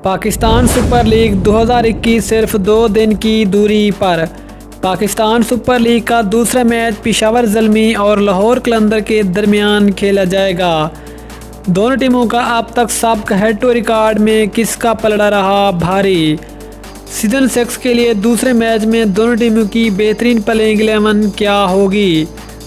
Pakistan super league 2021 सिर्फ 2 दिन की दूरी पर। पाकिस्तान सुपर लीग का दूसरा मैच पेशावर ज़ल्मी और लाहौर कलंदर के दरमियान खेला जाएगा। दोनों टीमों का अब तक सबका हेड टू रिकॉर्ड में किसका पलड़ा रहा भारी। सीजन 6 के लिए दूसरे मैच में दोनों टीमों की बेहतरीन प्लेइंग 11 क्या होगी,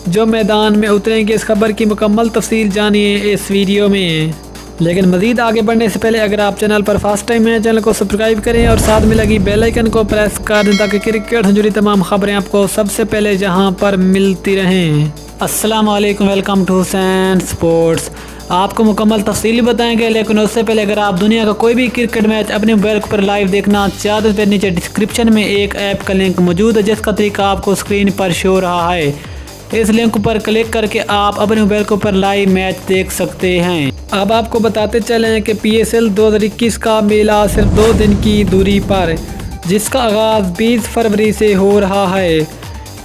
जो मैदान में उतरेंगे, इस खबर की मुकम्मल तफसील जानिए इस वीडियो में। लेकिन मज़ीद आगे बढ़ने से पहले अगर आप चैनल पर फर्स्ट टाइम हैं, चैनल को सब्सक्राइब करें और साथ में लगी बेल आइकन को प्रेस कर दें ताकि क्रिकेट से जुड़ी तमाम खबरें आपको सबसे पहले जहां पर मिलती रहें। अस्सलाम वालेकुम, वेलकम टू हुसैन स्पोर्ट्स। आपको मुकम्मल तफसीली बताएंगे, लेकिन उससे पहले अगर आप दुनिया का कोई भी क्रिकेट मैच अपने मोबाइल पर लाइव देखना चाहते हैं तो नीचे डिस्क्रिप्शन में एक ऐप का लिंक मौजूद है, जिसका तरीका आपको स्क्रीन पर शो रहा है। इस लिंक पर क्लिक करके आप अपने मोबाइल के ऊपर लाइव मैच देख सकते हैं। अब आपको बताते चलें कि PSL 2021 का मेला सिर्फ 2 दिन की दूरी पर, जिसका आगाज़ 20 फरवरी से हो रहा है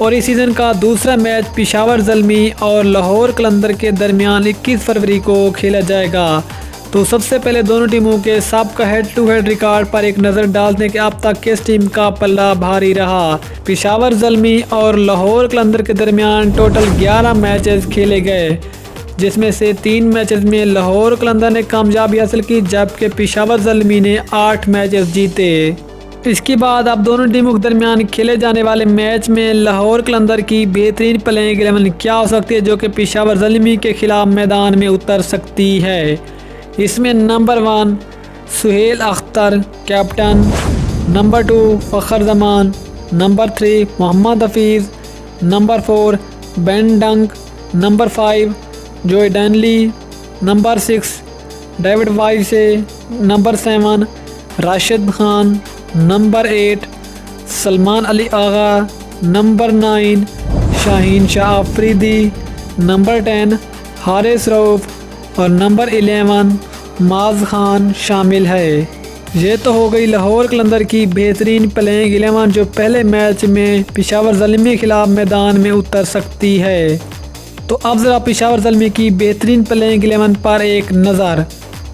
और इस सीज़न का दूसरा मैच पेशावर ज़ल्मी और लाहौर कलंदर के दरमियान 21 फरवरी को खेला जाएगा। तो सबसे पहले दोनों टीमों के सबका हेड टू हेड रिकॉर्ड पर एक नज़र डाल दें कि अब तक किस टीम का पल्ला भारी रहा। पेशावर ज़ल्मी और लाहौर कलंदर के दरमियान टोटल 11 मैचेस खेले गए, जिसमें से 3 मैचेस में लाहौर कलंदर ने कामयाबी हासिल की, जबकि पेशावर ज़ल्मी ने 8 मैचेस जीते। इसके बाद अब दोनों टीमों के दरमियान खेले जाने वाले मैच में लाहौर कलंदर की बेहतरीन प्लेइंग 11 क्या हो सकती है, जो कि पेशावर ज़ल्मी के खिलाफ मैदान में उतर सकती है। इसमें number 1 Suhail Akhtar captain, number 2 Fakhar Zaman, number 3 Mohammad Hafeez, number 4 Ben Dunk, number 5 Joe Denly, number 6 David Wiese, number 7 Rashid Khan, number 8 Salman Ali Agha, number 9 Shaheen Shah Afridi, number 10 Haris Rauf और नंबर 11 माज खान शामिल है। ये तो हो गई लाहौर कलंदर की बेहतरीन प्लेइंग 11 जो पहले मैच में पेशावर ज़ल्मी के खिलाफ मैदान में उतर सकती है। तो अब ज़रा पेशावर ज़ल्मी की बेहतरीन प्लेइंग 11 पर एक नज़र।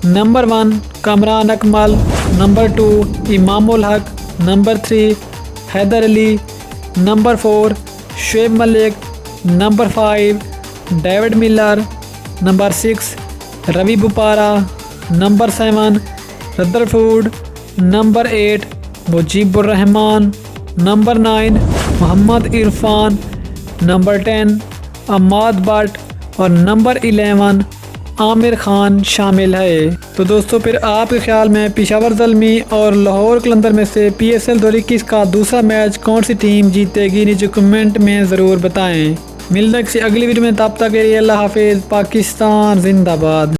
Number 1 Kamran Akmal, number 2 Imamul Haq, number 3 Haider Ali, number 4 Shoaib Malik, number 5 David Miller, number 6 Ravi Bopara, number 7 Rutherford, number 8 Mujeebur Rahman, number 9 Mohammad Irfan, number 10 Ammad Butt और नंबर 11 आमिर खान शामिल है। तो दोस्तों, फिर आपके ख्याल में पेशावर ज़ल्मी और लाहौर कलंदर में से PSL 2021 का दूसरा मैच कौन सी टीम जीतेगी, नीचे कमेंट में ज़रूर बताएं। मिलते हैं किसी अगली वीडियो में, तब तक के लिए अल्लाह हाफिज़। पाकिस्तान जिंदाबाद।